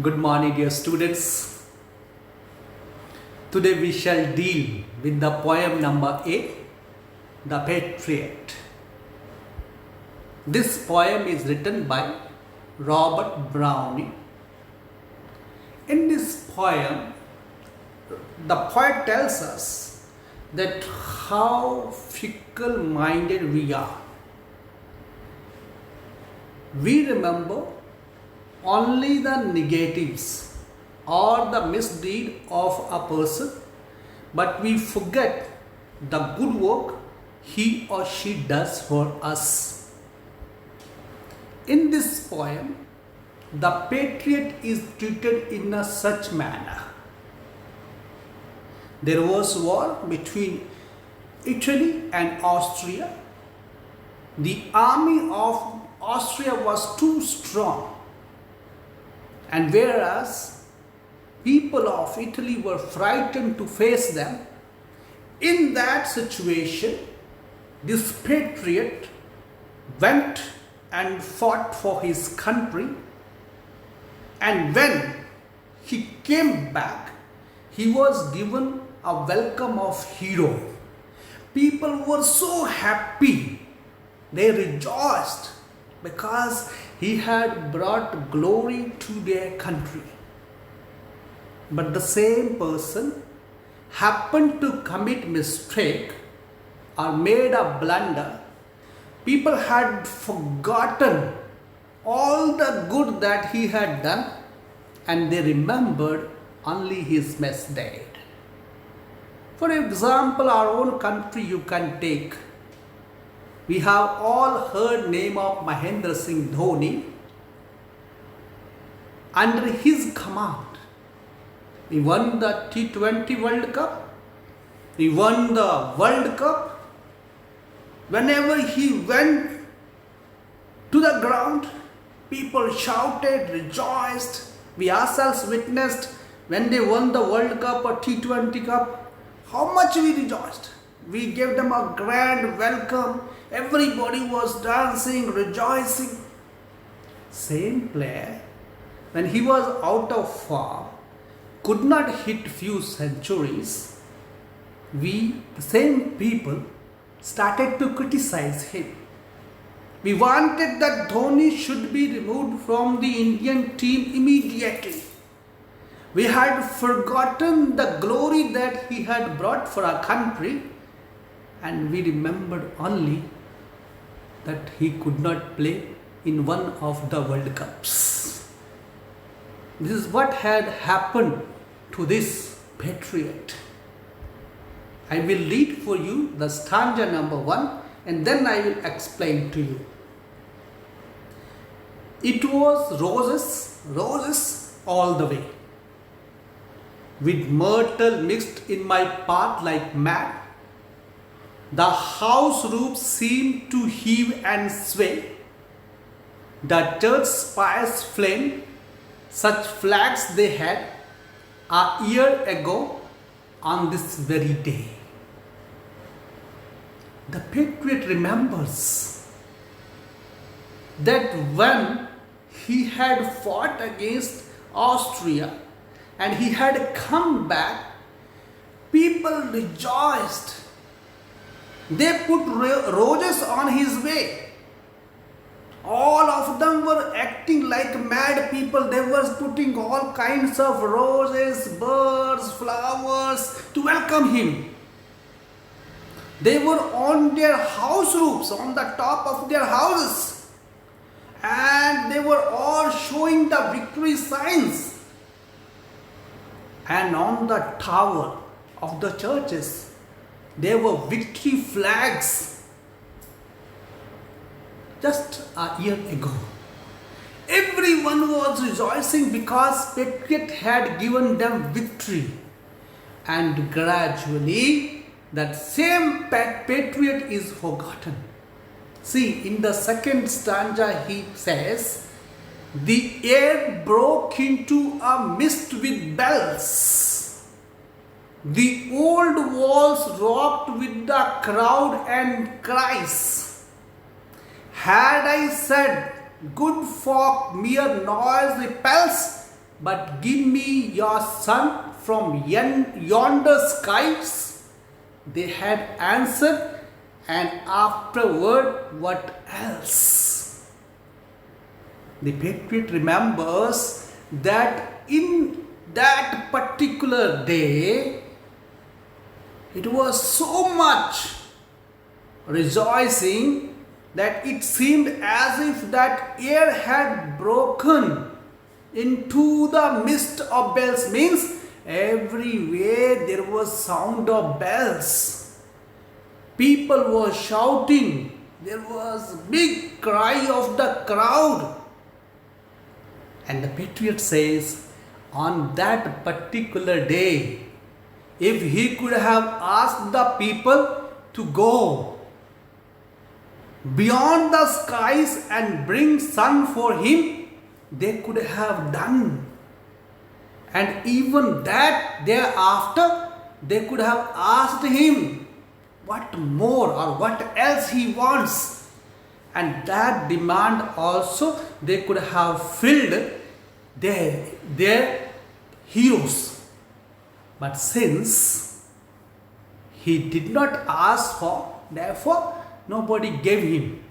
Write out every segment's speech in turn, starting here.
Good morning, dear students. Today we shall deal with the poem number 8, The Patriot. This poem is written by Robert Browning. In this poem, the poet tells us that how fickle-minded we are. We remember only the negatives or the misdeed of a person, but we forget the good work he or she does for us. In this poem, the patriot is treated in a such manner. There was war between Italy and Austria. The army of Austria was too strong, and whereas people of Italy were frightened to face them, in that situation, this patriot went and fought for his country, and when he came back, he was given a welcome of hero. People were so happy, they rejoiced because he had brought glory to their country. But the same person happened to commit mistake or made a blunder. People had forgotten all the good that he had done, and they remembered only his misdeed. For example, our own country you can take. We have all heard name of Mahendra Singh Dhoni. Under his command, he won the T20 World Cup. He won the World Cup. Whenever he went to the ground, people shouted, rejoiced. We ourselves witnessed when they won the World Cup or T20 Cup, how much we rejoiced. We gave them a grand welcome. Everybody was dancing, rejoicing. Same player, when he was out of form, could not hit few centuries, we, the same people, started to criticize him. We wanted that Dhoni should be removed from the Indian team immediately. We had forgotten the glory that he had brought for our country, and we remembered only that he could not play in one of the World Cups. This is what had happened to this patriot. I will read for you the stanza number 1, and then I will explain to you. It was roses, roses all the way, with myrtle mixed in my path like mad. The house roofs seemed to heave and sway. The church spires flamed. Such flags they had a year ago on this very day. The patriot remembers that when he had fought against Austria and he had come back, people rejoiced. They put roses on his way. All of them were acting like mad people. They were putting all kinds of roses, birds, flowers to welcome him. They were on their house roofs, on the top of their houses, and they were all showing the victory signs. And on the tower of the churches, there were victory flags. Just a year ago, everyone was rejoicing because Patriot had given them victory. And gradually, that same patriot is forgotten. See, in the second stanza he says, the air broke into a mist with bells. The old walls rocked with the crowd and cries. Had I said, good folk mere noise repels, but give me your son from yonder skies. They had answered, and afterward, what else? The Patriot remembers that in that particular day, it was so much rejoicing that it seemed as if that air had broken into the midst of bells. Means everywhere there was sound of bells. People were shouting. There was big cry of the crowd. And the Patriot says, on that particular day, if he could have asked the people to go beyond the skies and bring sun for him, they could have done. And even that thereafter, they could have asked him what more or what else he wants. And that demand also they could have filled their heroes. But since he did not ask for, therefore nobody gave him.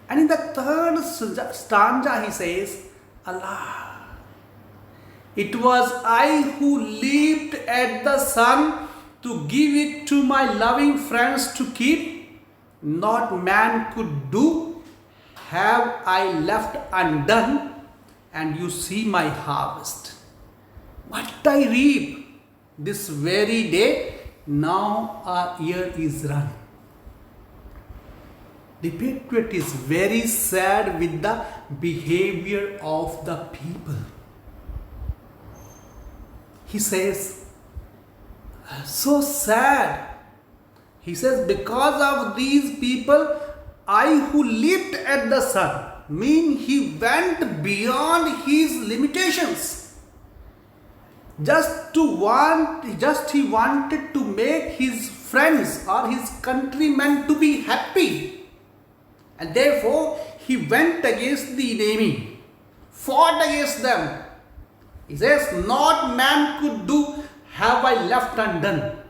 And in the third stanza he says, Allah, it was I who leaped at the sun to give it to my loving friends to keep. Not man could do, have I left undone, and you see my harvest. What I reap this very day, now a year is run. The Patriot is very sad with the behavior of the people. He says, so sad. He says, because of these people, I who leaped at the sun, mean he went beyond his limitations. He wanted to make his friends or his countrymen to be happy. And therefore, he went against the enemy, fought against them. He says, not man could do, have I left undone.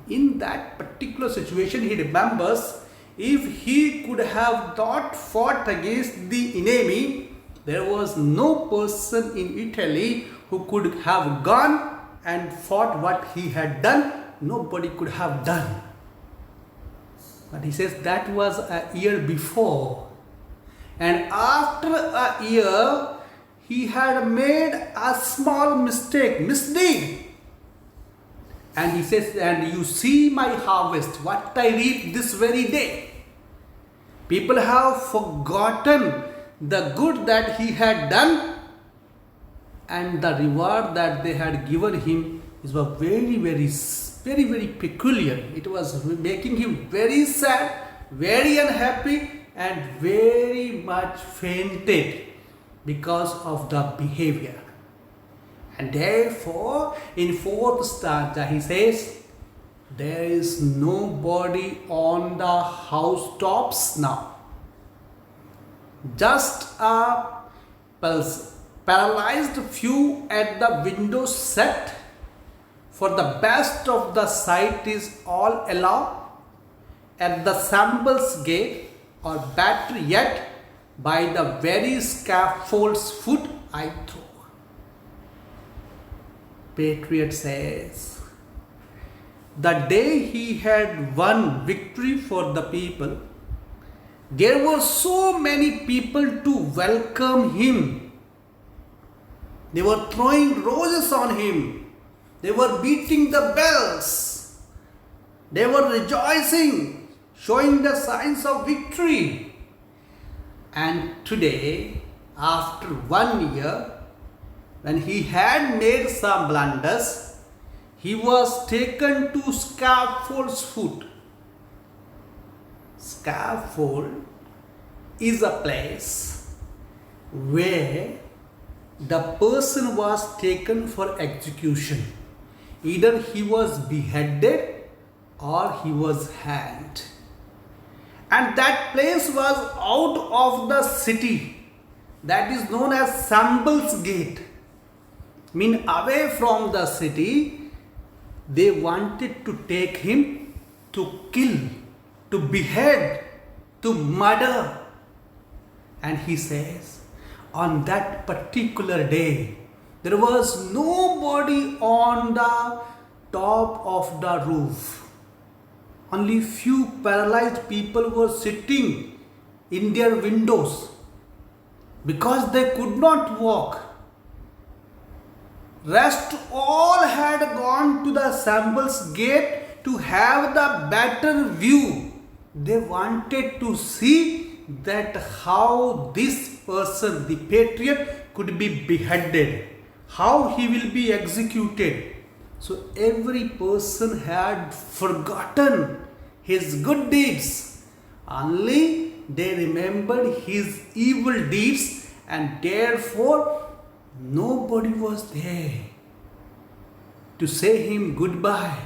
In that particular situation, he remembers, if he could have not fought against the enemy, there was no person in Italy who could have gone and fought what he had done. Nobody could have done. But he says that was a year before. And after a year, he had made a small misdeed. And he says, and you see my harvest, what I reap this very day. People have forgotten the good that he had done, and the reward that they had given him is very peculiar. It was making him very sad, very unhappy, and very much fainted because of the behavior. And therefore, in fourth stanza, he says, there is nobody on the housetops now. Just a paralyzed few at the windows set, for the best of the sight is all allow. At the Sambals gate, or better yet, by the very scaffold's foot I throw. Patriot says, the day he had won victory for the people, there were so many people to welcome him. They were throwing roses on him. They were beating the bells. They were rejoicing, showing the signs of victory. And today, after 1 year, when he had made some blunders, he was taken to scaffold's foot. Scaffold is a place where the person was taken for execution. Either he was beheaded or he was hanged. And that place was out of the city. that is known as Sambals Gate, mean away from the city. They wanted to take him to kill, to behead, to murder. And he says, on that particular day, there was nobody on the top of the roof. Only few paralyzed people were sitting in their windows because they could not walk. Rest all had gone to the Sambals Gate to have the better view. They wanted to see that how this person, the Patriot, could be beheaded, how he will be executed. So every person had forgotten his good deeds. Only they remembered his evil deeds, and therefore nobody was there to say him goodbye,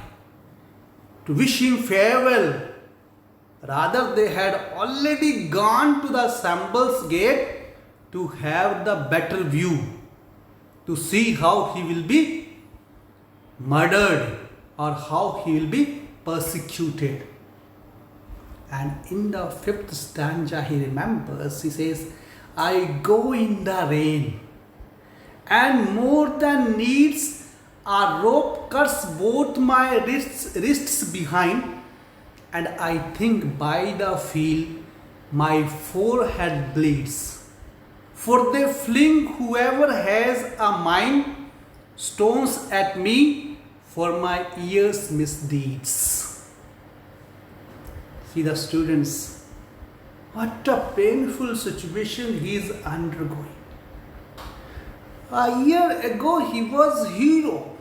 to wish him farewell. Rather, they had already gone to the Sambals Gate to have the better view, to see how he will be murdered or how he will be persecuted. And in the 5th stanza he remembers, he says, I go in the rain, and more than needs, a rope cuts both my wrists behind, and I think by the field my forehead bleeds. For they fling whoever has a mind stones at me for my years' misdeeds. See the students, what a painful situation he is undergoing. A year ago he was hero,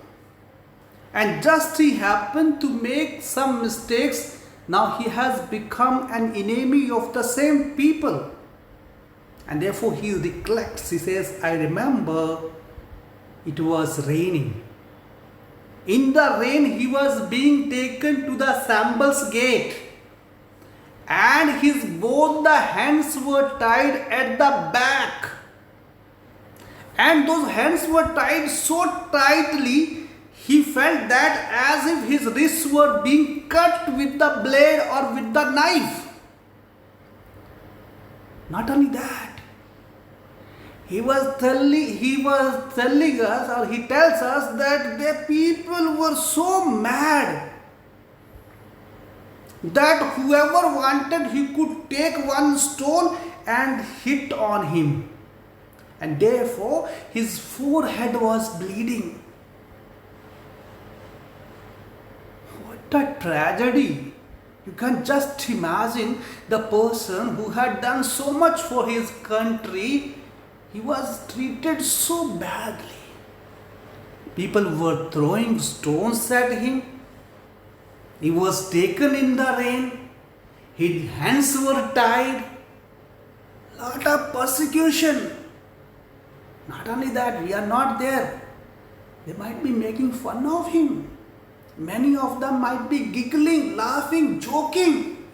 and just he happened to make some mistakes. Now he has become an enemy of the same people. And therefore he recollects, he says, I remember it was raining. In the rain he was being taken to the Sambals Gate, and his both the hands were tied at the back. And those hands were tied so tightly, he felt that as if his wrists were being cut with the blade or with the knife. Not only that, he tells us that the people were so mad that whoever wanted, he could take one stone and hit on him. And therefore his forehead was bleeding. What a tragedy. You can just imagine the person who had done so much for his country, he was treated so badly. People were throwing stones at him. He was taken in the rain. His hands were tied. Lot of persecution. Not only that, we are not there. They might be making fun of him. Many of them might be giggling, laughing, joking.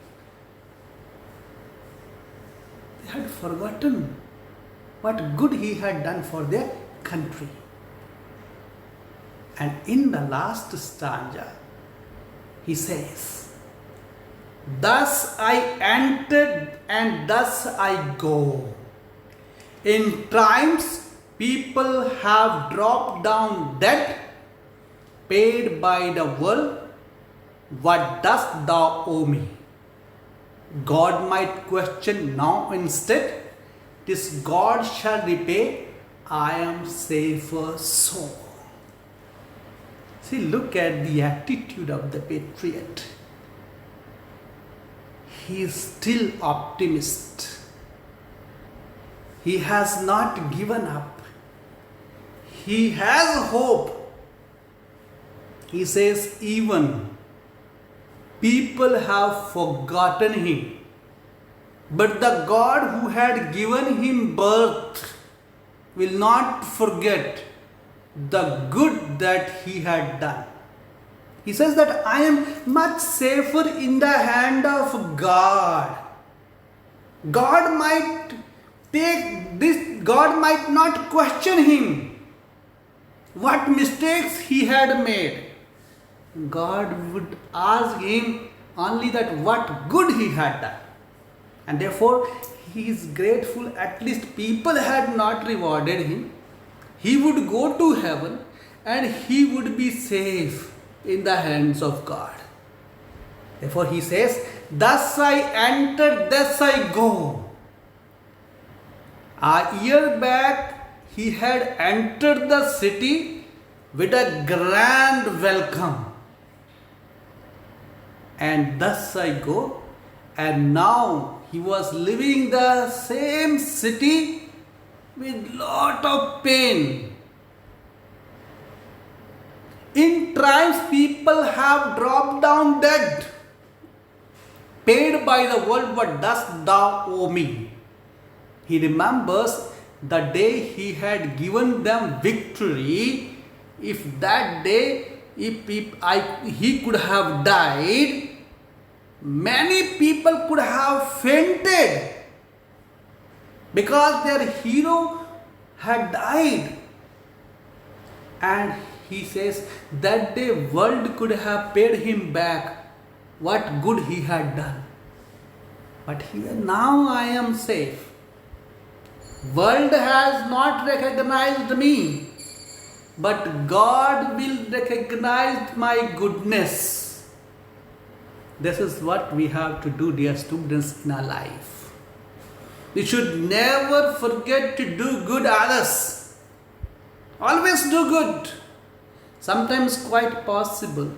They had forgotten what good he had done for their country. And in the last stanza, he says, thus I entered and thus I go. In times people have dropped down dead, paid by the world. What dost thou owe me? God might question now instead. This God shall repay. I am safer so. See, look at the attitude of the Patriot. He is still optimist. He has not given up. He has hope. He says, even people have forgotten him, but the God who had given him birth will not forget the good that he had done. He says that I am much safer in the hand of God. God might take God might not question him what mistakes he had made. God would ask him only that what good he had done. And therefore, he is grateful at least people had not rewarded him. He would go to heaven and he would be safe in the hands of God. Therefore, he says, thus I entered, thus I go. A year back, he had entered the city with a grand welcome. And thus I go. And now he was living the same city with lot of pain. In times people have dropped down dead, paid by the world, what dost thou owe me? He remembers the day he had given them victory. If that day, he could have died, many people could have fainted because their hero had died. And he says that day world could have paid him back what good he had done. But here now I am safe. World has not recognized me, but God will recognize my goodness. This is what we have to do, dear students, in our life. We should never forget to do good others. Always do good. Sometimes quite possible,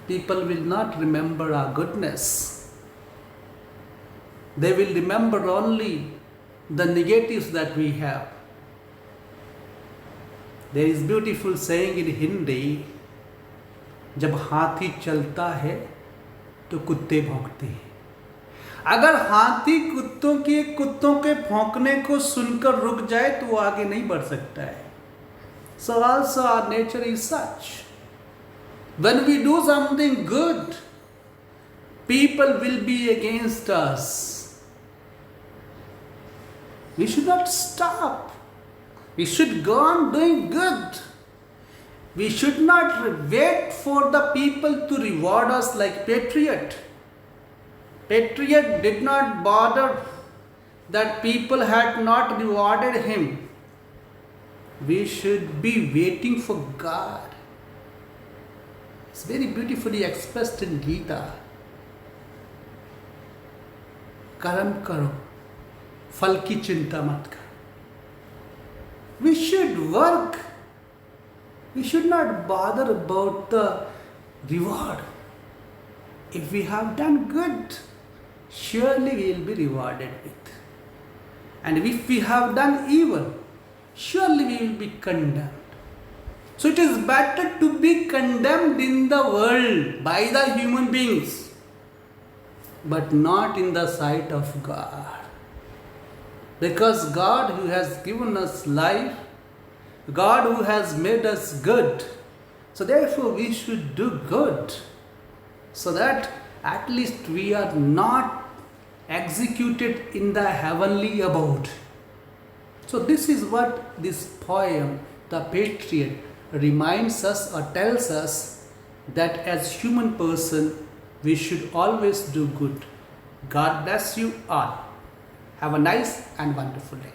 people will not remember our goodness. They will remember only the negatives that we have. There is beautiful saying in Hindi, जब हाथी चलता है तो कुत्ते भौंकते हैं. अगर हाथी कुत्तों के भौंकने को सुनकर रुक जाए तो वो आगे नहीं बढ़ सकता है. So also our nature is such. When we do something good, people will be against us. We should not stop. We should go on doing good. We should not wait for the people to reward us like Patriot. Patriot did not bother that people had not rewarded him. We should be waiting for God. It's very beautifully expressed in Gita. Karam karo, फल की चिंता मत कर. We should work. We should not bother about the reward. If we have done good, surely we will be rewarded with. And if we have done evil, surely we will be condemned. So it is better to be condemned in the world by the human beings, but not in the sight of God. Because God who has given us life, God who has made us good, so therefore we should do good, so that at least we are not executed in the heavenly abode. So this is what this poem, The Patriot, reminds us or tells us, that as human person we should always do good. God bless you all. Have a nice and wonderful day.